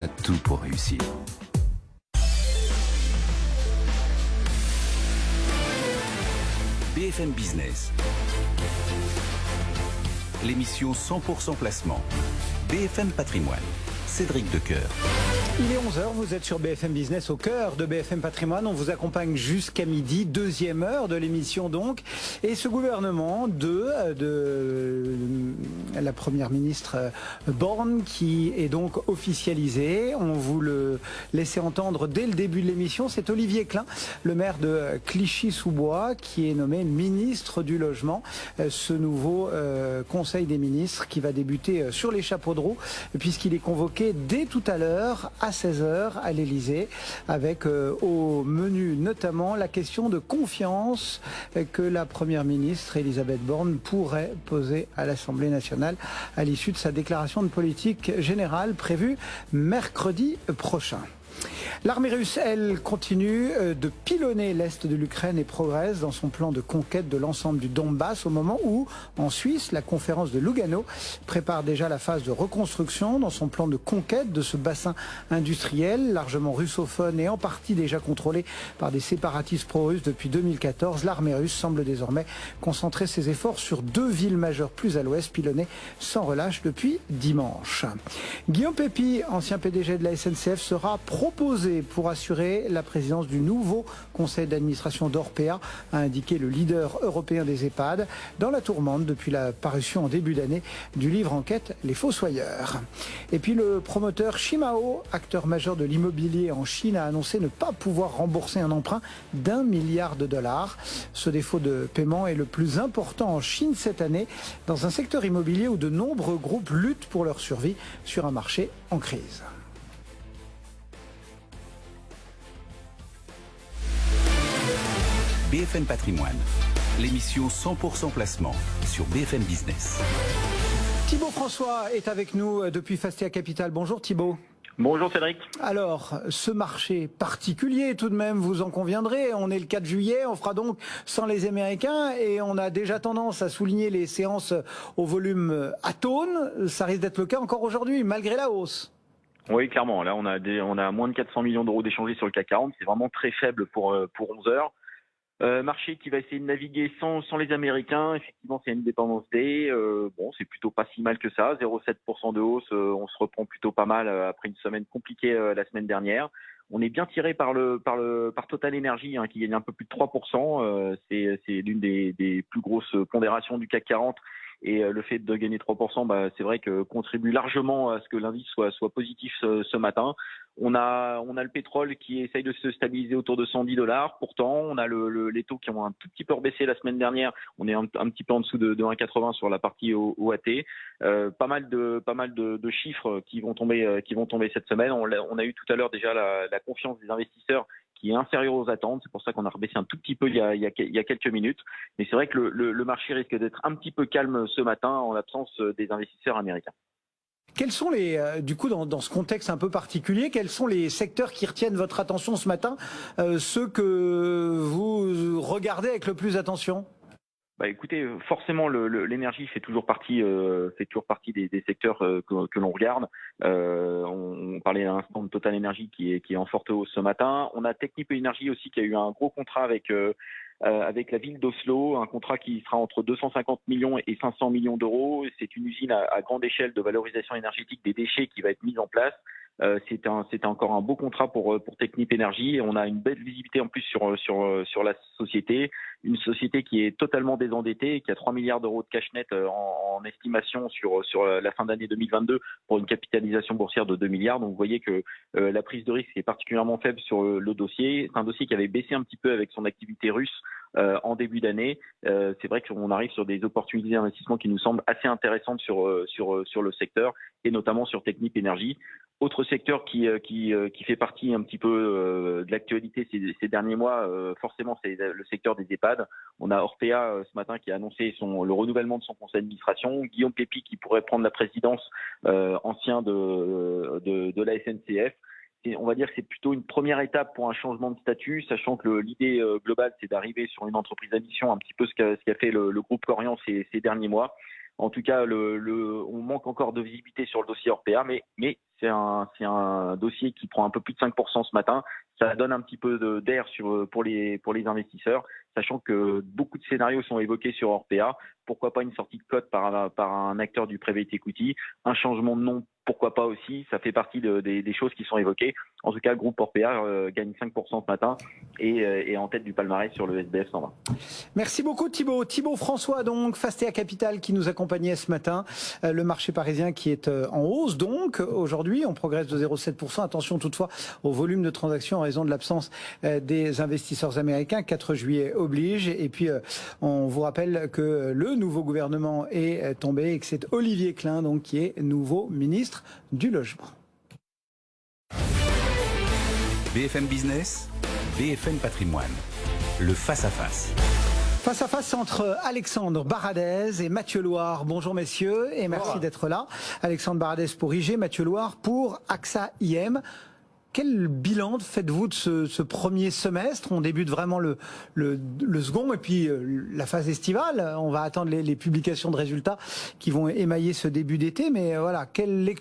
A tout pour réussir. BFM Business. L'émission 100% placement. BFM Patrimoine. Cédric Decoeur. Il est 11h, vous êtes sur BFM Business, au cœur de BFM Patrimoine. On vous accompagne jusqu'à midi, deuxième heure de l'émission donc. Et ce gouvernement de la première ministre Borne qui est donc officialisé. On vous le laissait entendre dès le début de l'émission. C'est Olivier Klein, le maire de Clichy-sous-Bois, qui est nommé ministre du Logement. Ce nouveau Conseil des ministres qui va débuter sur les chapeaux de roue, puisqu'il est convoqué dès tout à l'heure à 16h à l'Elysée, avec au menu notamment la question de confiance que la Première ministre Elisabeth Borne pourrait poser à l'Assemblée nationale à l'issue de sa déclaration de politique générale prévue mercredi prochain. L'armée russe, elle, continue de pilonner l'est de l'Ukraine et progresse dans son plan de conquête de l'ensemble du Donbass au moment où, en Suisse, la conférence de Lugano prépare déjà la phase de reconstruction dans son plan de conquête de ce bassin industriel largement russophone et en partie déjà contrôlé par des séparatistes pro-russes depuis 2014. L'armée russe semble désormais concentrer ses efforts sur deux villes majeures plus à l'ouest, pilonnées sans relâche depuis dimanche. Guillaume Pépi, ancien PDG de la SNCF, sera proposé pour assurer la présidence du nouveau conseil d'administration d'Orpea, a indiqué le leader européen des EHPAD, dans la tourmente depuis la parution en début d'année du livre enquête Les Fossoyeurs. Et puis le promoteur Shimao, acteur majeur de l'immobilier en Chine, a annoncé ne pas pouvoir rembourser un emprunt d'1 milliard de dollars. Ce défaut de paiement est le plus important en Chine cette année, dans un secteur immobilier où de nombreux groupes luttent pour leur survie sur un marché en crise. BFM Patrimoine. L'émission 100% placement sur BFM Business. Thibaut François est avec nous depuis Fastia Capital. Bonjour Thibaut. Bonjour Cédric. Alors, ce marché particulier tout de même, vous en conviendrez, on est le 4 juillet, on fera donc sans les Américains et on a déjà tendance à souligner les séances au volume atone. Ça risque d'être le cas encore aujourd'hui, malgré la hausse. Oui, clairement. Là, on a moins de 400 millions d'euros d'échangés sur le CAC 40. C'est vraiment très faible pour 11 heures. Marché qui va essayer de naviguer sans les Américains. Effectivement, c'est une dépendance D. Bon, c'est plutôt pas si mal que ça. 0,7% de hausse. On se reprend plutôt pas mal après une semaine compliquée la semaine dernière. On est bien tiré par Total Energy qui gagne un peu plus de 3%. C'est l'une des plus grosses pondérations du CAC 40. Et le fait de gagner 3%, c'est vrai que contribue largement à ce que l'indice soit positif ce matin. On a le pétrole qui essaye de se stabiliser autour de $110. Pourtant, on a les taux qui ont un tout petit peu rebaissé la semaine dernière. On est un petit peu en dessous de 1,80 sur la partie OAT. Pas mal de chiffres qui vont tomber cette semaine. On a eu tout à l'heure déjà la confiance des investisseurs qui est inférieur aux attentes. C'est pour ça qu'on a rebaissé un tout petit peu il y a quelques minutes. Mais c'est vrai que le marché risque d'être un petit peu calme ce matin en l'absence des investisseurs américains. Quels sont du coup, dans ce contexte un peu particulier, quels sont les secteurs qui retiennent votre attention ce matin, ceux que vous regardez avec le plus attention ? Écoutez, forcément l'énergie fait toujours partie des secteurs que l'on regarde. On parlait à l'instant de Total Energy qui est en forte hausse ce matin. On a Technip Energies aussi qui a eu un gros contrat avec la ville d'Oslo, un contrat qui sera entre 250 millions et 500 millions d'euros. C'est une usine à grande échelle de valorisation énergétique des déchets qui va être mise en place. C'est encore un beau contrat pour Technip Energies et on a une belle visibilité en plus sur la société, une société qui est totalement désendettée et qui a 3 milliards d'euros de cash net en estimation sur la fin d'année 2022 pour une capitalisation boursière de 2 milliards. Donc vous voyez que la prise de risque est particulièrement faible sur le dossier. C'est un dossier qui avait baissé un petit peu avec son activité russe en début d'année. C'est vrai qu'on arrive sur des opportunités d'investissement qui nous semblent assez intéressantes sur le secteur et notamment sur Technip Energies. Autre secteur qui fait partie un petit peu de l'actualité ces derniers mois, forcément, c'est le secteur des EHPAD. On a Orpea ce matin qui a annoncé le renouvellement de son conseil d'administration. Guillaume Pépi qui pourrait prendre la présidence, ancien de la SNCF. Et on va dire que c'est plutôt une première étape pour un changement de statut, sachant que l'idée globale, c'est d'arriver sur une entreprise à mission, un petit peu ce qu'a fait le groupe Corian ces derniers mois. En tout cas, on manque encore de visibilité sur le dossier Orpea, mais c'est un dossier qui prend un peu plus de 5% ce matin. Ça donne un petit peu d'air pour les investisseurs, sachant que beaucoup de scénarios sont évoqués sur Orpea. Pourquoi pas une sortie de cote par un acteur du private equity, un changement de nom, pourquoi pas aussi. Ça fait partie des choses qui sont évoquées. En tout cas, le groupe Orpea gagne 5% ce matin et est en tête du palmarès sur le SBF 120. Merci beaucoup Thibaut. Thibaut François, donc, Fastea Capital, qui nous accompagnait ce matin. Le marché parisien qui est en hausse, donc, aujourd'hui, on progresse de 0,7%. Attention toutefois au volume de transactions en raison de l'absence des investisseurs américains. 4 juillet oblige. Et puis, on vous rappelle que le nouveau gouvernement est tombé et que c'est Olivier Klein, donc, qui est nouveau ministre du Logement. BFM Business, BFM Patrimoine, le face-à-face. Face à face entre Alexandre Baradez et Mathieu Loire. Bonjour messieurs et merci d'être là. Alexandre Baradez pour IG, Mathieu Loire pour AXA IM. Quel bilan faites-vous de ce premier semestre? On débute vraiment le second et puis la phase estivale. On va attendre les publications de résultats qui vont émailler ce début d'été. Mais voilà, quelle lecture